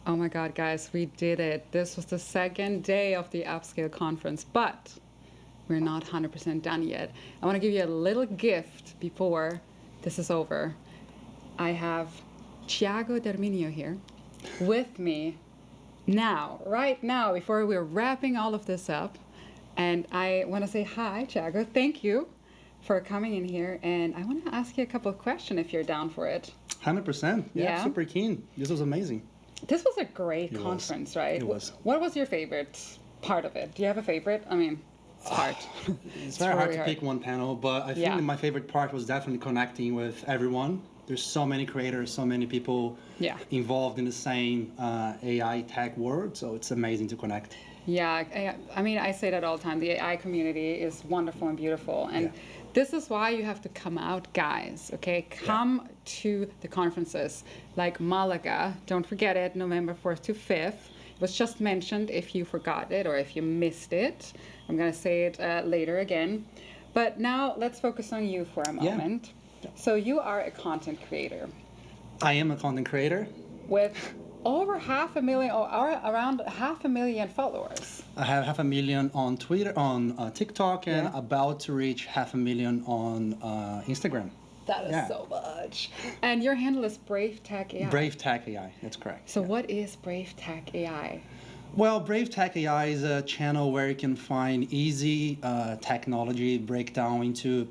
Oh my God, guys, we did it. This was the second day of the Upscale conference, but we're not 100% done yet. I want to give you a little gift before this is over. I have Thiago Deminio here with me now, right now, before we're wrapping all of this up. And I want to say hi, Thiago. Thank you for coming in here. And I want to ask you a couple of questions if you're down for it. 100%. Yeah, super keen. This was amazing. This was a great conference, right? It was. What was your favorite part of it? Do you have a favorite? I mean, it's hard. It's very hard to pick one panel, but I think that my favorite part was definitely connecting with everyone. There's so many creators, so many people involved in the same AI tech world, so it's amazing to connect. Yeah, I mean, I say that all the time. The AI community is wonderful and beautiful, and this is why you have to come out, guys, okay? Come to the conferences like Malaga. Don't forget it, November 4th to 5th. It was just mentioned if you forgot it or if you missed it. I'm going to say it later again. But now let's focus on you for a moment. Yeah. So you are a content creator. I am a content creator. With over 500,000 or around 500,000 followers. I have 500,000 on Twitter, on TikTok, and about to reach 500,000 on Instagram. That is so much. And your handle is bravetech.ai. Bravetech.ai, that's correct. So what is bravetech.ai? Well, bravetech.ai is a channel where you can find easy technology breakdown into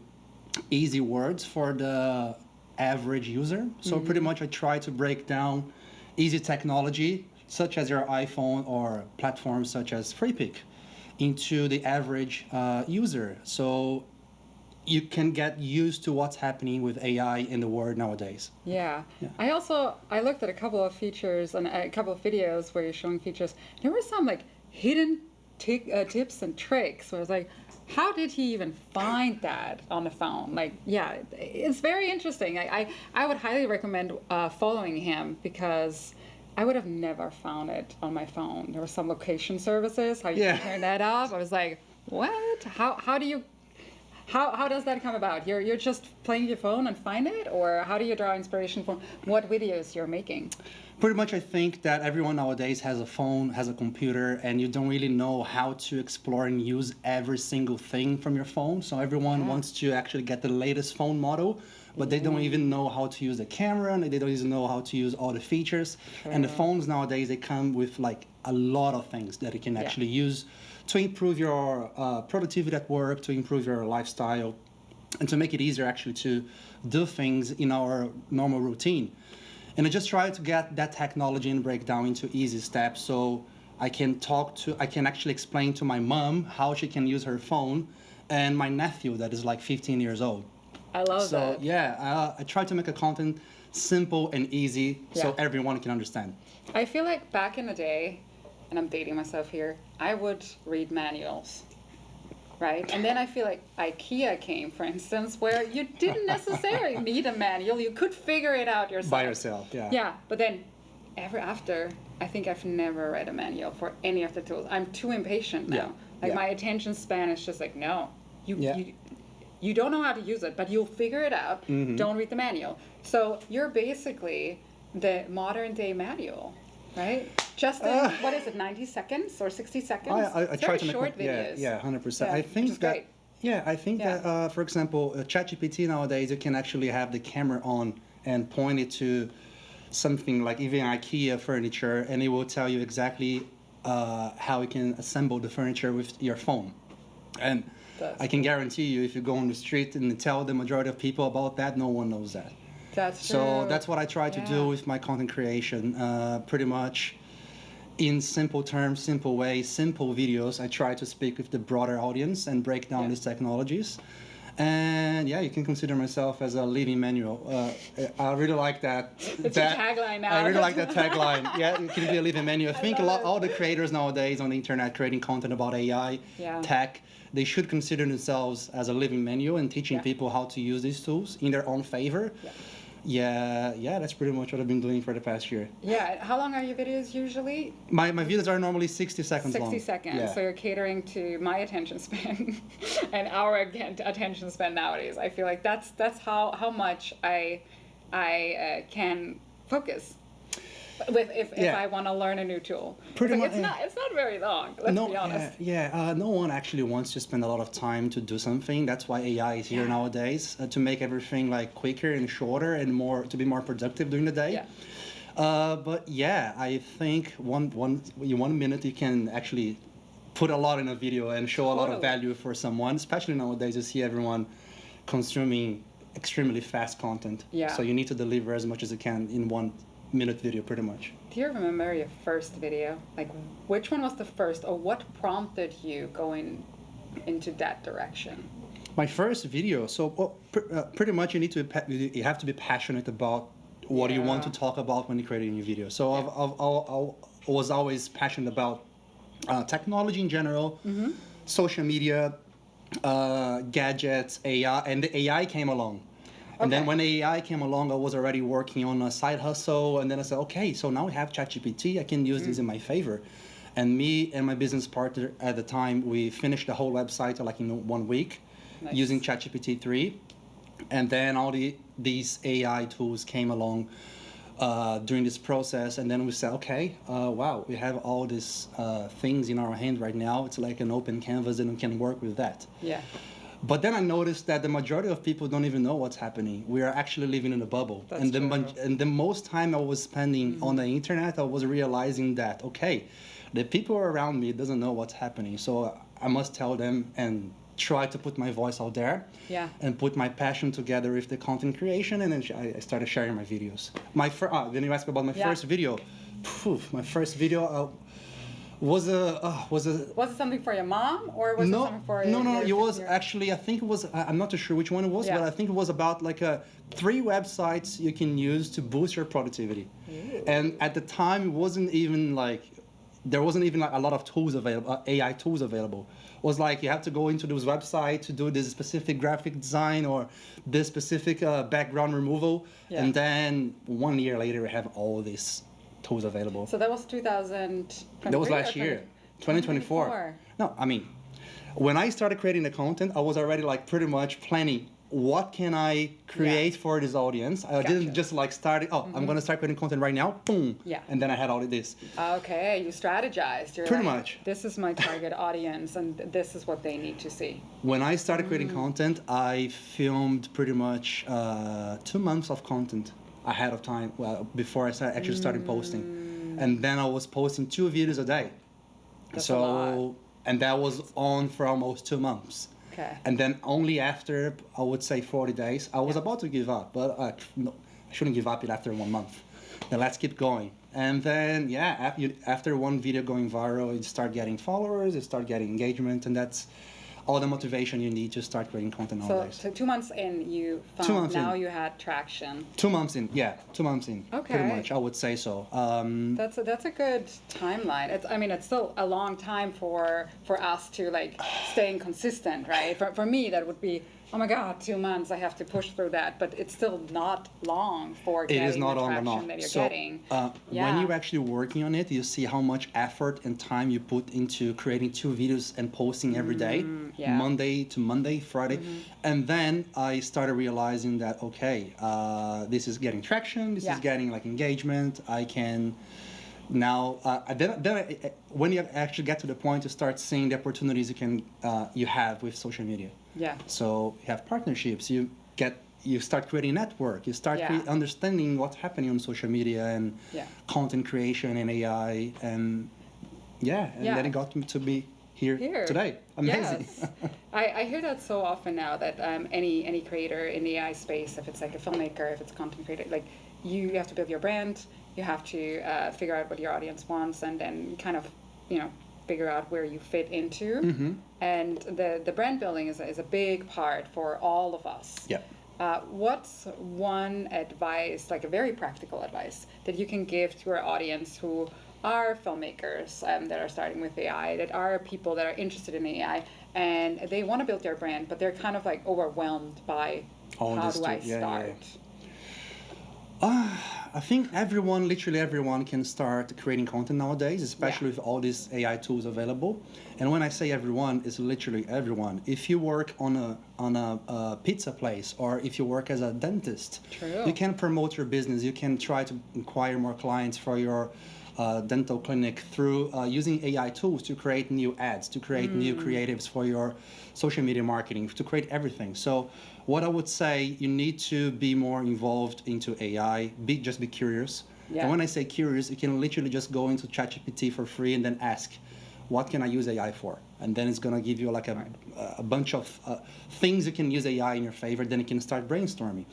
easy words for the average user. So pretty much I try to break down easy technology, such as your iPhone or platforms such as FreePic, into the average user. So you can get used to what's happening with AI in the world nowadays. Yeah. I looked at a couple of features and a couple of videos where you're showing features. There were some like hidden tips and tricks where I was like, how did he even find that on the phone? Like, yeah, it's very interesting. I would highly recommend following him because I would have never found it on my phone. There were some location services, how you turn that off. I was like, what? How does that come about? You're just playing your phone and find it? Or how do you draw inspiration from what videos you're making? Pretty much I think that everyone nowadays has a phone, has a computer, and you don't really know how to explore and use every single thing from your phone. So everyone wants to actually get the latest phone model, but they don't even know how to use the camera, and they don't even know how to use all the features. And the phones nowadays, they come with like a lot of things that you can actually use to improve your productivity at work, to improve your lifestyle, and to make it easier actually to do things in our normal routine. And I just try to get that technology and break down into easy steps so I can actually explain to my mom how she can use her phone and my nephew that is like 15 years old. I love that. So yeah, I try to make a content simple and easy so everyone can understand. I feel like back in the day, and I'm dating myself here, I would read manuals. Right? And then I feel like IKEA came, for instance, where you didn't necessarily need a manual. You could figure it out yourself. By yourself, yeah. Yeah, but then ever after, I think I've never read a manual for any of the tools. I'm too impatient now. My attention span is just like, no, you don't know how to use it, but you'll figure it out. Don't read the manual. So you're basically the modern day manual. Right? Just in, what is it, 90 seconds or 60 seconds? I try to make short videos. Yeah, 100%. I think that, that, for example, ChatGPT nowadays, you can actually have the camera on and point it to something like even IKEA furniture, and it will tell you exactly how you can assemble the furniture with your phone. And I can guarantee you, if you go on the street and tell the majority of people about that, no one knows that. That's true. So that's what I try to do with my content creation. Pretty much in simple terms, simple ways, simple videos. I try to speak with the broader audience and break down these technologies. And you can consider myself as a living manual. I really like that. It's your tagline now. I really like that tagline. Yeah, it can be a living manual. I think all the creators nowadays on the internet creating content about AI, tech, they should consider themselves as a living manual and teaching people how to use these tools in their own favor. Yeah, that's pretty much what I've been doing for the past year. Yeah, how long are your videos usually? My videos are normally 60 seconds long. 60 seconds, so you're catering to my attention span and our attention span nowadays. I feel like that's how much I can focus. With if Yeah. I want to learn a new tool. Pretty It's like, much, it's not very long. Let's No, be honest. no one actually wants to spend a lot of time to do something. That's why AI is here Yeah. nowadays to make everything like quicker and shorter and more to be more productive during the day. Yeah. But yeah, I think in 1 minute you can actually put a lot in a video and show a lot of Totally. value for someone. Especially nowadays, you see everyone consuming extremely fast content. Yeah. So you need to deliver as much as you can in 1 minute video, pretty much. Do you remember your first video? Like, which one was the first, or what prompted you going into that direction? My first video. So pretty much you need to you have to be passionate about what you want to Yeah. talk about when you create a new video. So I was always passionate about technology in general, social media, gadgets, AI, and the AI came along. And then Okay. when AI came along, I was already working on a side hustle, and then I said, okay, so now we have ChatGPT, I can use this in my favor. And me and my business partner at the time, we finished the whole website like in 1 week Nice. using ChatGPT 3. And then these AI tools came along during this process, and then we said, okay, wow, we have all these things in our hand right now. It's like an open canvas, and we can work with that. Yeah. But then I noticed that the majority of people don't even know what's happening. We are actually living in a bubble. That's and true. and the most time I was spending on the internet, I was realizing that, okay, the people around me doesn't know what's happening. So I must tell them and try to put my voice out there. Yeah. And put my passion together with the content creation, and then I started sharing my videos. Then you asked me about my Yeah. first video. My first video was a Was it something for your mom, or was it no, something for no. your It was your- actually, I think it was. I'm not too sure which one it was, Yeah. but I think it was about like 3 websites you can use to boost your productivity. And at the time, it wasn't even like there wasn't even like a lot of tools available, AI tools available. It was like you have to go into this website to do this specific graphic design or this specific background removal, Yeah. and then 1 year later, we have all these tools available. So that was 2000. That was last year, 2024. No, I mean, when I started creating the content, I was already like pretty much planning what can I create for this audience. I didn't just like start it, I'm going to start creating content right now, boom. Yeah. And then I had all of this. Okay, you strategized. You're Pretty like, much. This is my target audience, and this is what they need to see. When I started creating content, I filmed pretty much 2 months of content ahead of time, before I actually started posting. And then I was posting 2 videos a day. That's a lot. And that was on for almost 2 months. Okay. And then only after, I would say 40 days, I was about to give up, but no, I shouldn't give up it after 1 month. Then let's keep going. And then, yeah, after one video going viral, you start getting followers, you start getting engagement, and that's all the motivation you need to start creating content nowadays. So 2 months in, you found 2 months now in. you had traction. 2 months in, yeah, 2 months in. Okay. Pretty much, I would say so. That's a good timeline. It's still a long time for us to like staying consistent, right? For me, that would be, oh my God, 2 months. I have to push through that, but it's still not long for It getting is not the long traction enough. that you're So getting. when Yeah. you're actually working on it, you see how much effort and time you put into creating 2 videos and posting every day, yeah. Monday to Monday, Friday. And then I started realizing that, okay, this is getting traction, this Yeah. is getting like engagement. I can now, when you actually get to the point to start seeing the opportunities you have with social media. Yeah. So you have partnerships, you start creating a network, you start Yeah. understanding what's happening on social media and Yeah. content creation and AI, and Yeah. then it got me to be here today. Amazing. Yes. I hear that so often now that any creator in the AI space, if it's like a filmmaker, if it's a content creator, like you have to build your brand, you have to figure out what your audience wants, and then kind of, figure out where you fit into. And the brand building is a big part for all of us. Yeah. What's one advice, like a very practical advice, that you can give to our audience who are filmmakers that are starting with AI, that are people that are interested in AI, and they want to build their brand, but they're kind of like overwhelmed by All how this do I stuff. Yeah, start? yeah. I think everyone, literally everyone, can start creating content nowadays, especially with all these AI tools available. And when I say everyone, it's literally everyone. If you work on a pizza place, or if you work as a dentist, True. you can promote your business. You can try to acquire more clients for your dental clinic through using AI tools to create new ads, to create new creatives for your social media marketing, to create everything. So what I would say, you need to be more involved into AI. Just be curious. Yeah. And when I say curious, you can literally just go into ChatGPT for free and then ask, what can I use AI for? And then it's going to give you like a bunch of things you can use AI in your favor. Then you can start brainstorming.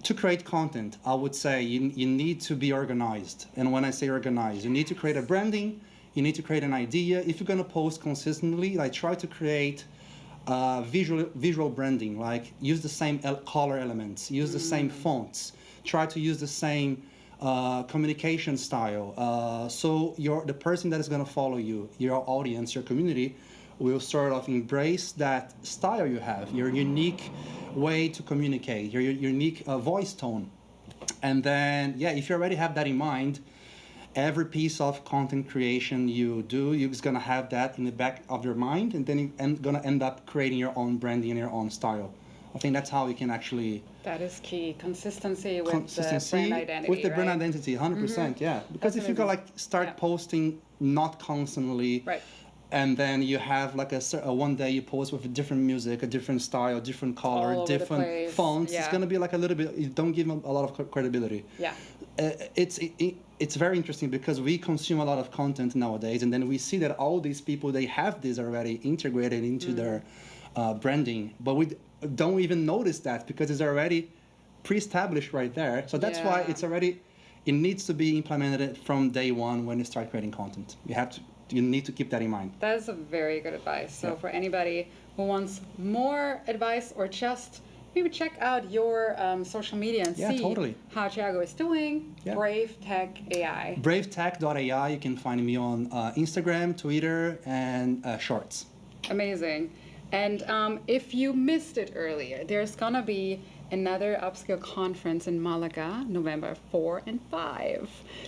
To create content, I would say you need to be organized. And when I say organized, you need to create a branding, you need to create an idea. If you're going to post consistently, like try to create visual branding, like use the same color elements, use the same fonts, try to use the same communication style. So the person that is going to follow you, your audience, your community, will sort of embrace that style you have, your unique way to communicate, your unique voice tone. And then, yeah, if you already have that in mind, every piece of content creation you do, you're just gonna have that in the back of your mind, and then you're gonna end up creating your own branding and your own style. I think that's how you can actually That is key. Consistency with the brand identity. with the brand right? identity, 100%, yeah. Because That's if you go amazing. like start posting not constantly, Right. and then you have like a one day you post with a different music, a different style, different All color, over the different place, fonts, it's yeah. gonna be like a little bit, you don't give them a lot of credibility. Yeah. It's very interesting because we consume a lot of content nowadays, and then we see that all these people, they have this already integrated into their branding, but we don't even notice that because it's already pre-established right there. So that's why Yeah. it needs to be implemented from day one when you start creating content. You need to keep that in mind. That is a very good advice. So Yeah. for anybody who wants more advice, or just maybe check out your social media and Yeah, see totally. how Thiago is doing, Yeah. bravetech.ai. bravetech.ai, you can find me on Instagram, Twitter, and Shorts. Amazing. And if you missed it earlier, there's gonna be another Upscale conference in Malaga, November 4 and 5.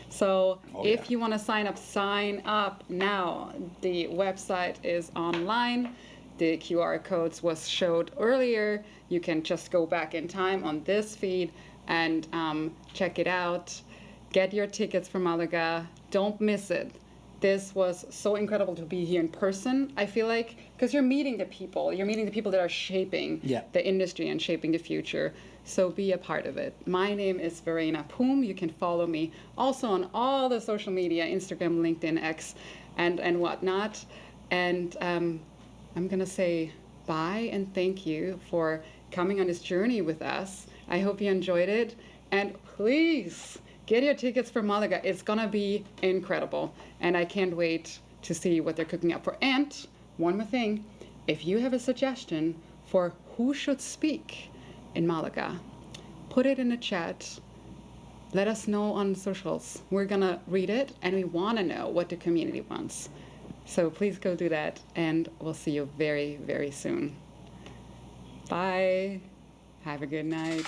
So if you want to sign up now. The website is online. The QR codes was showed earlier. You can just go back in time on this feed and check it out. Get your tickets for Malaga. Don't miss it. This was so incredible to be here in person, I feel like, because you're meeting the people. You're meeting the people that are shaping the industry and shaping the future. So be a part of it. My name is Verena Poom. You can follow me also on all the social media, Instagram, LinkedIn, X, and whatnot. And I'm going to say bye and thank you for coming on this journey with us. I hope you enjoyed it. And please, get your tickets for Malaga. It's gonna be incredible. And I can't wait to see what they're cooking up for. And one more thing, if you have a suggestion for who should speak in Malaga, put it in the chat. Let us know on socials. We're gonna read it and we wanna know what the community wants. So please go do that, and we'll see you very, very soon. Bye. Have a good night.